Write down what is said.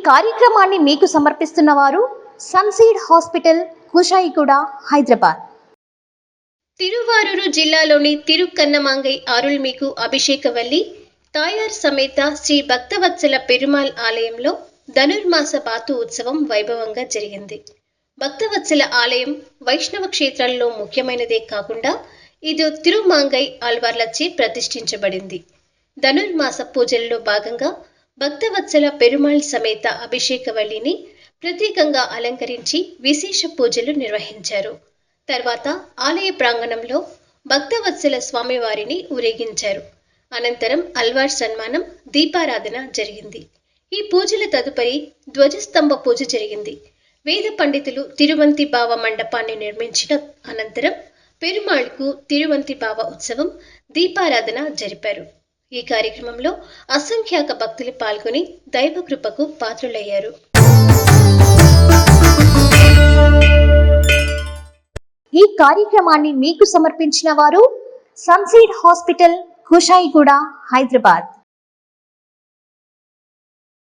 కార్యక్రమాన్ని మీకు సమర్పిస్తున్న వారు సన్సీడ్ హాస్పిటల్, కుషాయిగూడ, హైదరాబాద్. తిరువారూరు జిల్లాలోని తిరుక్కన్నమాంగై అరుల్మిగు అభిషేకవల్లి తాయార్ సమేత శ్రీ భక్తవత్సల పెరుమాళ్ ఆలయంలో ధనుర్మాస బాతు ఉత్సవం వైభవంగా జరిగింది. భక్తవత్సల ఆలయం వైష్ణవ క్షేత్రాల్లో ముఖ్యమైనదే కాకుండా ఇది తిరుమాంగై ఆళ్వార్లచే ప్రతిష్ఠించబడింది. ధనుర్మాస పూజల్లో భాగంగా భక్తవత్సల పెరుమాళ్ సమేత అభిషేకవల్లిని ప్రత్యేకంగా అలంకరించి విశేష పూజలు నిర్వహించారు. తర్వాత ఆలయ ప్రాంగణంలో భక్తవత్సల స్వామివారిని ఊరేగించారు. అనంతరం అల్వార్ సన్మానం, దీపారాధన జరిగింది. ఈ పూజల తదుపరి ధ్వజస్తంభ పూజ జరిగింది. వేద పండితులు తిరువంతి భావ మండపాన్ని నిర్మించిన అనంతరం పెరుమాళ్కు తిరువంతి భావ ఉత్సవం, దీపారాధన జరిపారు. ఈ కార్యక్రమంలో అసంఖ్యాక భక్తులు పాల్గొని దైవకృపకు పాత్రులయ్యారు. ఈ కార్యక్రమాన్ని మీకు సమర్పించిన వారు సన్సీడ్ హాస్పిటల్, కుషాయిగూడ, హైదరాబాద్.